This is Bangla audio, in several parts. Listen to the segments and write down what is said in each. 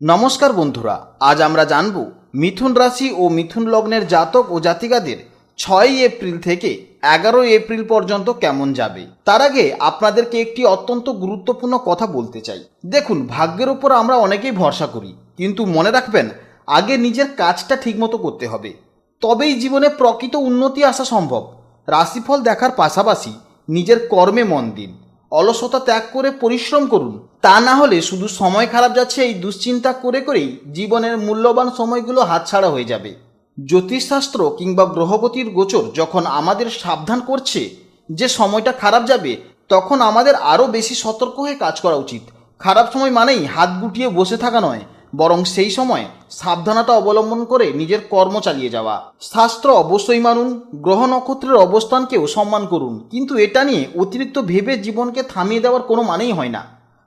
নমস্কার বন্ধুরা, আজ আমরা জানব মিথুন রাশি ও মিথুন লগ্নের জাতক ও জাতিকাদের 6 এপ্রিল থেকে 11 এপ্রিল পর্যন্ত কেমন যাবে। তার আগে আপনাদেরকে একটি অত্যন্ত গুরুত্বপূর্ণ কথা বলতে চাই। দেখুন, ভাগ্যের ওপর আমরা অনেকেই ভরসা করি, কিন্তু মনে রাখবেন আগে নিজের কাজটা ঠিকমতো করতে হবে, তবেই জীবনে প্রকৃত উন্নতি আসা সম্ভব। রাশিফল দেখার পাশাপাশি নিজের কর্মে মন দিন, অলসতা ত্যাগ করে পরিশ্রম করুন। তা না হলে শুধু সময় খারাপ যাচ্ছে এই দুশ্চিন্তা করে করেই জীবনের মূল্যবান সময়গুলো হাতছাড়া হয়ে যাবে। জ্যোতিষশাস্ত্র কিংবা গ্রহগতির গোচর যখন আমাদের সাবধান করছে যে সময়টা খারাপ যাবে, তখন আমাদের আরও বেশি সতর্ক হয়ে কাজ করা উচিত। খারাপ সময় মানেই হাত গুটিয়ে বসে থাকা নয়, বরং সেই সময় সাবধানতা অবলম্বন করে নিজের কর্ম চালিয়ে যাওয়া। শাস্ত্র অবশ্যই মানুন, গ্রহ নক্ষত্রের অবস্থানকেও সম্মান করুন, কিন্তু এটা নিয়ে অতিরিক্ত ভেবে জীবনকে থামিয়ে দেওয়ার কোনো মানেই হয় না।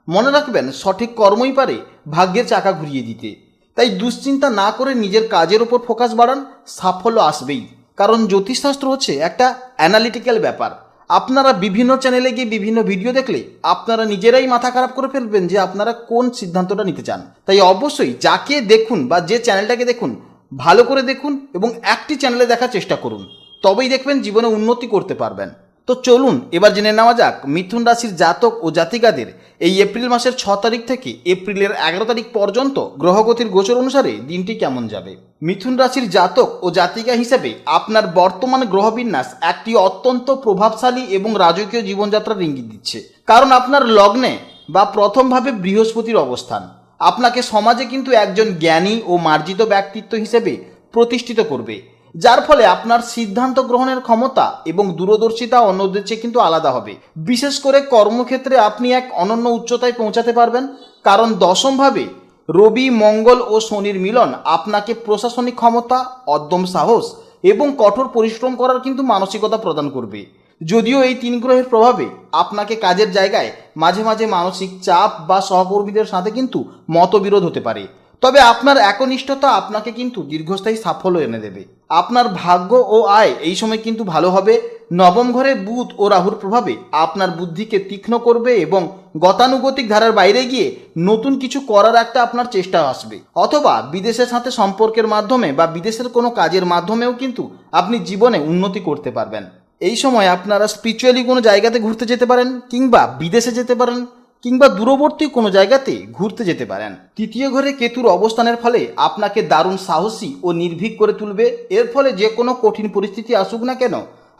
মনে রাখবেন, সঠিক কর্মই পারে ভাগ্যের চাকা ঘুরিয়ে দিতে। তাই দুশ্চিন্তা না করে নিজের কাজের ওপর ফোকাস বাড়ান, সাফল্য আসবেই। কারণ জ্যোতিষশাস্ত্র হচ্ছে একটা অ্যানালিটিক্যাল ব্যাপার। আপনারা বিভিন্ন চ্যানেলে গিয়ে বিভিন্ন ভিডিও দেখলে আপনারা নিজেরাই মাথা খারাপ করে ফেলবেন যে আপনারা কোন সিদ্ধান্তটা নিতে চান। তাই অবশ্যই যাকে দেখুন বা যে চ্যানেলটাকে দেখুন, ভালো করে দেখুন এবং একটি চ্যানেলে দেখার চেষ্টা করুন, তবেই দেখবেন জীবনে উন্নতি করতে পারবেন। তো চলুন এবার জেনে নেওয়া যাক মিথুন রাশির জাতক ও জাতিকাদের এই এপ্রিল মাসের 6 তারিখ থেকে এপ্রিলের 11 তারিখ পর্যন্ত গ্রহগতির গোচর অনুসারে দিনটি কেমন যাবে। মিথুন রাশির জাতক ও জাতিকা হিসেবে আপনার বর্তমান গ্রহবিন্যাস একটি অত্যন্ত প্রভাবশালী এবং রাজকীয় জীবনযাত্রার ইঙ্গিত দিচ্ছে। কারণ আপনার লগ্নে বা প্রথমভাবে বৃহস্পতির অবস্থান আপনাকে সমাজে কিন্তু একজন জ্ঞানী ও মার্জিত ব্যক্তিত্ব হিসেবে প্রতিষ্ঠিত করবে, যার ফলে আপনার সিদ্ধান্ত গ্রহণের ক্ষমতা এবং দূরদর্শিতা অন্যদের চেয়ে কিন্তু আলাদা হবে। বিশেষ করে কর্মক্ষেত্রে আপনি এক অনন্য উচ্চতায় পৌঁছাতে পারবেন, কারণ দশমভাবে রবি, মঙ্গল ও শনির মিলন আপনাকে প্রশাসনিক ক্ষমতা, অদ্যম সাহস এবং কঠোর পরিশ্রম করার কিন্তু মানসিকতা প্রদান করবে। যদিও এই 3 গ্রহের প্রভাবে আপনাকে কাজের জায়গায় মাঝে মাঝে মানসিক চাপ বা সহকর্মীদের সাথে কিন্তু মতবিরোধ হতে পারে, তবে আপনার একনিষ্ঠতা আপনাকে কিন্তু দীর্ঘস্থায়ী সাফল্য এনে দেবে। আপনার ভাগ্য ও আয় এই সময় কিন্তু ভালো হবে। নবম ঘরে বুধ ও রাহুর প্রভাবে আপনার বুদ্ধিকে তীক্ষ্ণ করবে এবং গতানুগতিক ধারার বাইরে গিয়ে নতুন কিছু করার একটা আপনার চেষ্টা আসবে। অথবা বিদেশের সাথে সম্পর্কের মাধ্যমে বা বিদেশের কোনো কাজের মাধ্যমেও কিন্তু আপনি জীবনে উন্নতি করতে পারবেন। এই সময় আপনারা স্পিরিচুয়ালি কোনো জায়গাতে ঘুরতে যেতে পারেন, কিংবা বিদেশে যেতে পারেন, কিংবা দূরবর্তী কোনো জায়গাতে ঘুরতে যেতে পারেন। তৃতীয় ঘরে কেতুর অবস্থানের ফলে আপনাকে দারুণ সাহসী ও নির্ভীক করে তুলবে। এর ফলে যে কোনো কঠিন পরিস্থিতি আসুক না কেন,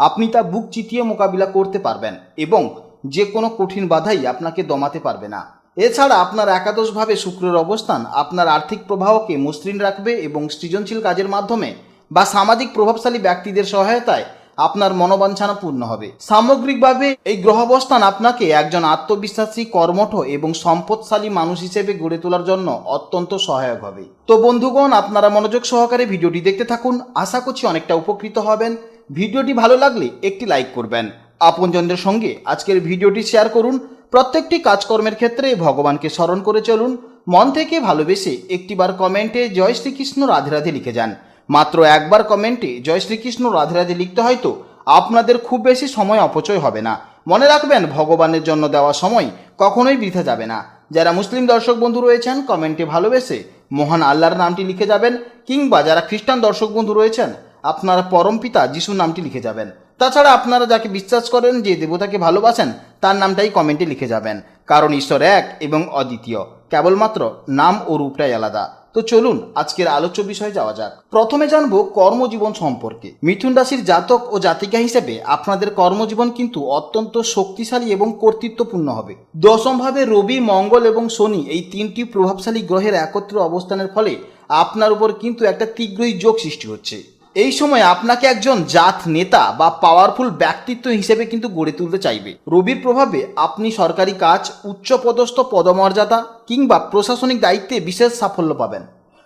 আপনি তা বুক চিতিয়ে মোকাবিলা করতে পারবেন এবং যে কোনো কঠিন বাধাই আপনাকে দমাতে পারবে না। এছাড়া আপনার একাদশভাবে শুক্রের অবস্থান আপনার আর্থিক প্রবাহকে মসৃণ রাখবে এবং সৃজনশীল কাজের মাধ্যমে বা সামাজিক প্রভাবশালী ব্যক্তিদের সহায়তায় আপনার মনোবাঞ্ছনা পূর্ণ হবে। সামগ্রিকভাবে এই গ্রহাবস্থান আপনাকে একজন আত্মবিশ্বাসী, কর্মঠ এবং সম্পদশালী মানুষ হিসেবে গড়ে তোলার জন্য অত্যন্ত সহায়ক হবে। তো বন্ধুগণ, আপনারা মনোযোগ সহকারে ভিডিওটি দেখতে থাকুন, আশা করছি অনেকটা উপকৃত হবেন। ভিডিওটি ভালো লাগলে একটি লাইক করবেন, আপনজনদের সঙ্গে আজকের ভিডিওটি শেয়ার করুন। প্রত্যেকটি কাজকর্মের ক্ষেত্রে ভগবানকে স্মরণ করে চলুন। মন থেকে ভালোবেসে একটিবার কমেন্টে জয় শ্রীকৃষ্ণ রাধে রাধে লিখে যান। মাত্র একবার কমেন্টে জয় শ্রীকৃষ্ণ রাধে রাধে লিখতে হয়তো আপনাদের খুব বেশি সময় অপচয় হবে না। মনে রাখবেন, ভগবানের জন্য দেওয়া সময় কখনোই বৃথা যাবে না। যারা মুসলিম দর্শক বন্ধু রয়েছেন, কমেন্টে ভালোবেসে মহান আল্লাহর নামটি লিখে যাবেন, কিংবা যারা খ্রিস্টান দর্শক বন্ধু রয়েছেন, আপনারা পরমপিতা যিশুর নামটি লিখে যাবেন। তাছাড়া আপনারা যাকে বিশ্বাস করেন, যে দেবতাকে ভালোবাসেন, তার নামটাই কমেন্টে লিখে যাবেন। কারণ ঈশ্বর এক এবং অদ্বিতীয়, কেবলমাত্র নাম ও রূপটাই আলাদা। তো চলুন আজকের আলোচ্য বিষয়ে যাওয়া যাক। প্রথমে জানবো কর্মজীবন সম্পর্কে। মিথুন রাশির জাতক ও জাতিকা হিসেবে আপনাদের কর্মজীবন কিন্তু অত্যন্ত শক্তিশালী এবং কর্তৃত্বপূর্ণ হবে। দশমভাবে রবি, মঙ্গল এবং শনি এই 3টি প্রভাবশালী গ্রহের একত্র অবস্থানের ফলে আপনার উপর কিন্তু একটা তীব্রই যোগ সৃষ্টি হচ্ছে। এই সময় আপনাকে একজন জাত নেতা বা পাওয়ারফুল ব্যক্তিত্ব হিসেবে কিন্তু গড়ে তুলতে চাইবে। রবির প্রভাবে আপনি সরকারি কাজ, উচ্চপদস্থ পদমর্যাদা কিংবা প্রশাসনিক দায়িত্বে বিশেষ সাফল্য পাবেন।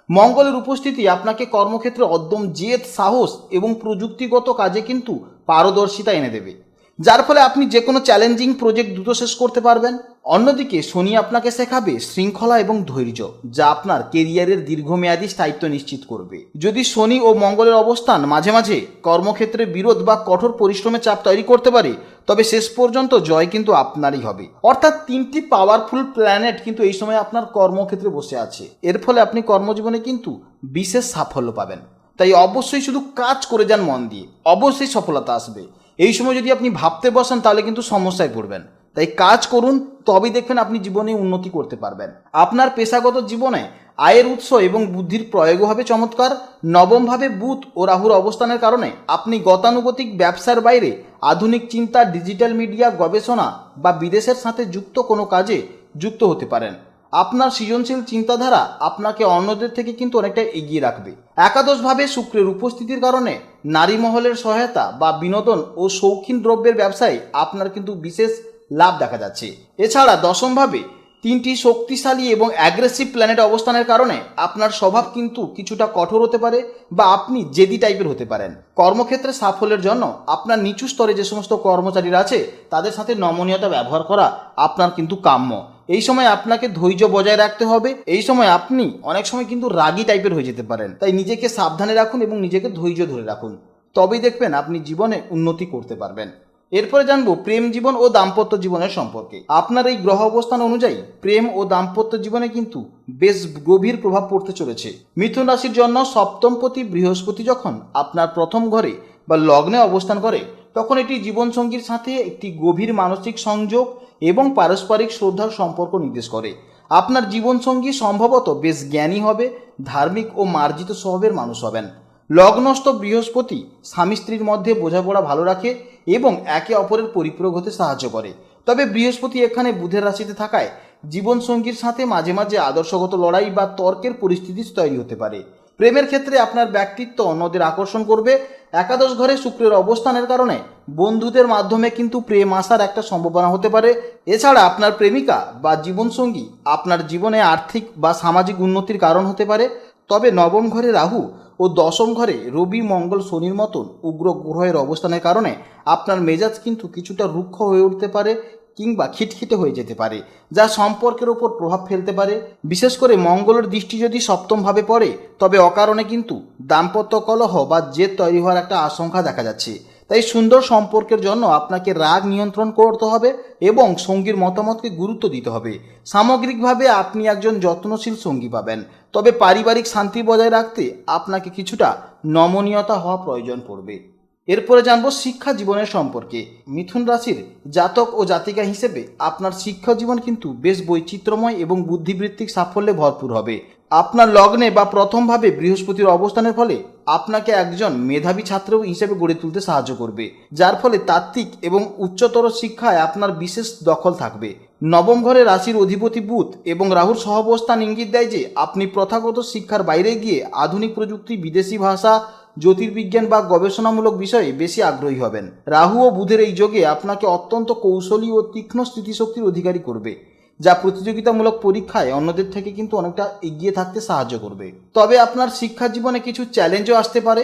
মঙ্গলের উপস্থিতি আপনাকে কর্মক্ষেত্রে অদ্যম জেদ, সাহস এবং প্রযুক্তিগত কাজে কিন্তু পারদর্শিতা এনে দেবে। যার ফলে আপনি যে কোনো চ্যালেঞ্জিং প্রজেক্ট দ্রুত শেষ করতে পারবেন। অন্যদিকে শনি আপনাকে শেখাবে শৃঙ্খলা এবং ধৈর্য, যা আপনার কেরিয়ারের দীর্ঘমেয়াদী স্থায়িত্ব নিশ্চিত করবে। যদি শনি ও মঙ্গলের অবস্থান মাঝে মাঝে কর্মক্ষেত্রে বিরোধ বা কঠোর পরিশ্রমের চাপ তৈরি করতে পারে, তবে শেষ পর্যন্ত জয় কিন্তু আপনারই হবে। অর্থাৎ তিনটি পাওয়ারফুল প্ল্যানেট কিন্তু এই সময় আপনার কর্মক্ষেত্রে বসে আছে। এর ফলে আপনি কর্মজীবনে কিন্তু বিশেষ সাফল্য পাবেন। তাই অবশ্যই শুধু কাজ করে যান মন দিয়ে, অবশ্যই সফলতা আসবে। এই সময় যদি আপনি ভাবতে বসেন তাহলে কিন্তু সমস্যায় পড়বেন। তাই কাজ করুন, তবেই দেখবেন আপনি জীবনে উন্নতি করতে পারবেন। আপনার পেশাগত জীবনে আয়ের উৎস এবং বুদ্ধির প্রয়োগও হবে চমৎকার। নবমভাবে বুধ ও রাহুর অবস্থানের কারণে আপনি গতানুগতিক ব্যবসার বাইরে আধুনিক চিন্তা, ডিজিটাল মিডিয়া, গবেষণা বা বিদেশের সাথে যুক্ত কোনো কাজে যুক্ত হতে পারেন। আপনার সৃজনশীল চিন্তাধারা আপনাকে অন্যদের থেকে কিন্তু অনেকটা এগিয়ে রাখবে। একাদশভাবে শুক্রের উপস্থিতির কারণে নারী মহলের সহায়তা বা বিনোদন ও শৌখিন দ্রব্যের ব্যবসায় আপনার কিন্তু বিশেষ লাভ দেখা যাচ্ছে। এছাড়া দশমভাবে তিনটি শক্তিশালী এবং অ্যাগ্রেসিভ প্ল্যানেট অবস্থানের কারণে আপনার স্বভাব কিন্তু কিছুটা কঠোর হতে পারে বা আপনি জেদি টাইপের হতে পারেন। কর্মক্ষেত্রে সাফল্যের জন্য আপনার নিচু স্তরে যে সমস্ত কর্মচারীরা আছে তাদের সাথে নমনীয়তা ব্যবহার করা আপনার কিন্তু কাম্য। এই সময় আপনাকে ধৈর্য বজায় রাখতে হবে। এই সময় আপনি অনেক সময় কিন্তু রাগী টাইপের হয়ে যেতে পারেন। তাই নিজেকে সাবধানে রাখুন এবং নিজেকে ধৈর্য ধরে রাখুন, তবেই দেখবেন আপনি জীবনে উন্নতি করতে পারবেন। এরপরে জানবো প্রেম জীবন ও দাম্পত্য জীবনের সম্পর্কে। আপনার এই গ্রহ অবস্থান অনুযায়ী প্রেম ও দাম্পত্য জীবনে কিন্তু বেশ গভীর প্রভাব পড়তে চলেছে। মিথুন রাশির জন্য সপ্তমপতি বৃহস্পতি যখন আপনার প্রথম ঘরে বা লগ্নে অবস্থান করে, তখন এটি জীবনসঙ্গীর সাথে একটি গভীর মানসিক সংযোগ এবং পারস্পরিক শ্রদ্ধার সম্পর্ক নির্দেশ করে। আপনার জীবনসঙ্গী সম্ভবত বেশ জ্ঞানী হবে, ধার্মিক ও মার্জিত স্বভাবের মানুষ হবেন। লগ্নস্থ বৃহস্পতি স্বামী স্ত্রীর মধ্যে বোঝাপড়া ভালো রাখে এবং একে অপরের পরিপূরক হতে সাহায্য করে। তবে বৃহস্পতি এখানে বুধের রাশিতে থাকায় জীবনসঙ্গীর সাথে মাঝে মাঝে আদর্শগত লড়াই বা তর্কের পরিস্থিতি তৈরি হতে পারে। প্রেমের ক্ষেত্রে আপনার ব্যক্তিত্ব অন্যদের আকর্ষণ করবে। একাদশ ঘরে শুক্রের অবস্থানের কারণে বন্ধুদের মাধ্যমে কিন্তু প্রেম আসার একটা সম্ভাবনা হতে পারে। এছাড়া আপনার প্রেমিকা বা জীবনসঙ্গী আপনার জীবনে আর্থিক বা সামাজিক উন্নতির কারণ হতে পারে। তবে নবম ঘরে রাহু ও দশম ঘরে রবি, মঙ্গল, শনির মতন উগ্র গ্রহের অবস্থানের কারণে আপনার মেজাজ কিন্তু কিছুটা রুক্ষ হয়ে উঠতে পারে কিংবা খিটখিটে হয়ে যেতে পারে, যা সম্পর্কের ওপর প্রভাব ফেলতে পারে। বিশেষ করে মঙ্গলের দৃষ্টি যদি সপ্তমভাবে পড়ে, তবে অকারণে কিন্তু দাম্পত্য কলহ বা জেদ তৈরি হওয়ার একটা আশঙ্কা দেখা যাচ্ছে। তাই সুন্দর সম্পর্কের জন্য আপনাকে রাগ নিয়ন্ত্রণ করতে হবে এবং সঙ্গীর মতামতকে গুরুত্ব দিতে হবে। সামগ্রিকভাবে আপনি একজন যত্নশীল সঙ্গী পাবেন। তবে পারিবারিক শান্তি বজায় রাখতে আপনাকে কিছুটা নমনীয়তা হওয়া প্রয়োজন পড়বে। এরপরে জানবো শিক্ষা জীবনের সম্পর্কে। মিথুন রাশির জাতক ও জাতিকা হিসেবে আপনার শিক্ষা জীবন কিন্তু বেশ বৈচিত্র্যময় এবং বুদ্ধিবৃত্তিক সাফল্যে ভরপুর হবে। আপনার লগ্নে বা প্রথমভাবে বৃহস্পতির অবস্থানের ফলে আপনাকে একজন মেধাবী ছাত্র হিসেবে গড়ে তুলতে সাহায্য করবে, যার ফলে তাত্ত্বিক এবং উচ্চতর শিক্ষায় আপনার বিশেষ দখল থাকবে। নবম ঘরে রাশির অধিপতি বুধ এবং রাহুর সহাবস্থান ইঙ্গিত দেয় যে আপনি প্রথাগত শিক্ষার বাইরে গিয়ে আধুনিক প্রযুক্তি, বিদেশি ভাষা, জ্যোতির্বিজ্ঞান বা গবেষণামূলক বিষয়ে বেশি আগ্রহী হবেন। রাহু ও বুধের এই যোগে আপনাকে অত্যন্ত কৌশলী ও তীক্ষ্ণ স্মৃতিশক্তির অধিকারী করবে, যা প্রতিযোগিতামূলক পরীক্ষায় অন্যদের থেকে কিন্তু অনেকটা এগিয়ে থাকতে সাহায্য করবে। তবে আপনার শিক্ষা জীবনে কিছু চ্যালেঞ্জও আসতে পারে।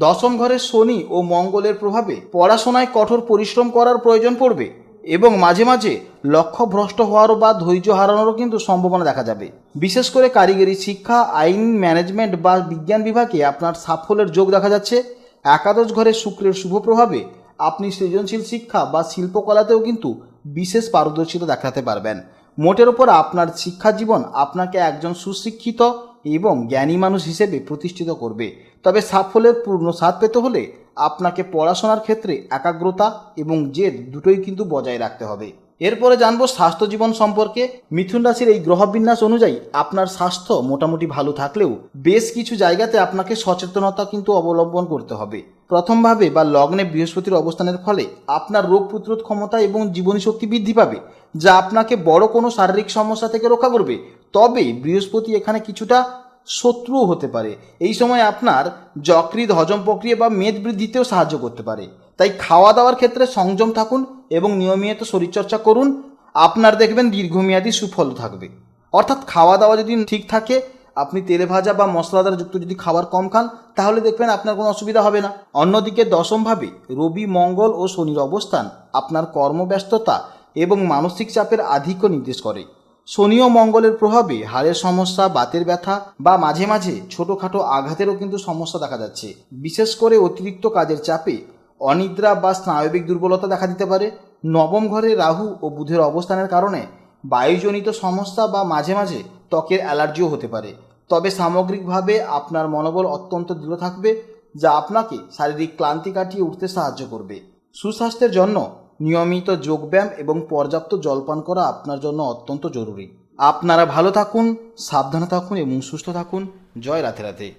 দশম ঘরে শনি ও মঙ্গলের প্রভাবে পড়াশোনায় কঠোর পরিশ্রম করার প্রয়োজন পড়বে এবং মাঝে মাঝে লক্ষ্য ভ্রষ্ট হওয়ারও বা ধৈর্য হারানোরও কিন্তু সম্ভাবনা দেখা যাবে। বিশেষ করে কারিগরি শিক্ষা, আইন, ম্যানেজমেন্ট বা বিজ্ঞান বিভাগে আপনার সাফল্যের যোগ দেখা যাচ্ছে। একাদশ ঘরে শুক্রের শুভ প্রভাবে আপনি সৃজনশীল শিক্ষা বা শিল্পকলাতেও কিন্তু বিশেষ পারদর্শিতা দেখাতে পারবেন। মোটের ওপর আপনার শিক্ষা জীবন আপনাকে একজন সুশিক্ষিত এবং জ্ঞানী মানুষ হিসেবে প্রতিষ্ঠিত করবে। তবে সাফল্যের পূর্ণ স্বাদ পেতে হলে আপনাকে পড়াশোনার ক্ষেত্রে একাগ্রতা এবং জেদ দুটোই কিন্তু বজায় রাখতে হবে। এরপরে জানবো স্বাস্থ্য জীবন সম্পর্কে। মিথুন রাশির এই গ্রহবিন্যাস অনুযায়ী আপনার স্বাস্থ্য মোটামুটি ভালো থাকলেও বেশ কিছু জায়গাতে আপনাকে সচেতনতা কিন্তু অবলম্বন করতে হবে। প্রথমভাবে বা লগ্নে বৃহস্পতির অবস্থানের ফলে আপনার রোগ প্রতিরোধ ক্ষমতা এবং জীবনী শক্তি বৃদ্ধি পাবে, যা আপনাকে বড় কোনো শারীরিক সমস্যা থেকে রক্ষা করবে। তবে বৃহস্পতি এখানে কিছুটা শত্রুও হতে পারে। এই সময় আপনার যকৃৎ, হজম প্রক্রিয়া বা মেদ বৃদ্ধিতেও সাহায্য করতে পারে। তাই খাওয়া দাওয়ার ক্ষেত্রে সংযম থাকুন এবং নিয়মিত শরীরচর্চা করুন। আপনার দেখবেন দীর্ঘমেয়াদী সুফল থাকবে। অর্থাৎ খাওয়া দাওয়া যদি ঠিক থাকে আপনি তেলে ভাজা বা মশলাদার যুক্ত যদি খাবার কম খান তাহলে দেখবেন আপনার কোনো অসুবিধা হবে না। অন্যদিকে দশমভাবে রবি, মঙ্গল ও শনির অবস্থান আপনার কর্মব্যস্ততা এবং মানসিক চাপের আধিক্য নির্দেশ করে। শনি ও মঙ্গলের প্রভাবে হাড়ের সমস্যা, বাতের ব্যথা বা মাঝে মাঝে ছোটোখাটো আঘাতেরও কিন্তু সমস্যা দেখা যাচ্ছে। বিশেষ করে অতিরিক্ত কাজের চাপে অনিদ্রা বা স্নায়বিক দুর্বলতা দেখা দিতে পারে। নবম ঘরে রাহু ও বুধের অবস্থানের কারণে বায়ুজনিত সমস্যা বা মাঝে মাঝে ত্বকের অ্যালার্জিও হতে পারে। তবে সামগ্রিকভাবে আপনার মনোবল অত্যন্ত দৃঢ় থাকবে, যা আপনাকে শারীরিক ক্লান্তি কাটিয়ে উঠতে সাহায্য করবে। সুস্বাস্থ্যের জন্য নিয়মিত যোগব্যায়াম এবং পর্যাপ্ত জলপান করা আপনার জন্য অত্যন্ত জরুরি। আপনারা ভালো থাকুন, সাবধানে থাকুন এবং সুস্থ থাকুন। জয় রাধে রাধে।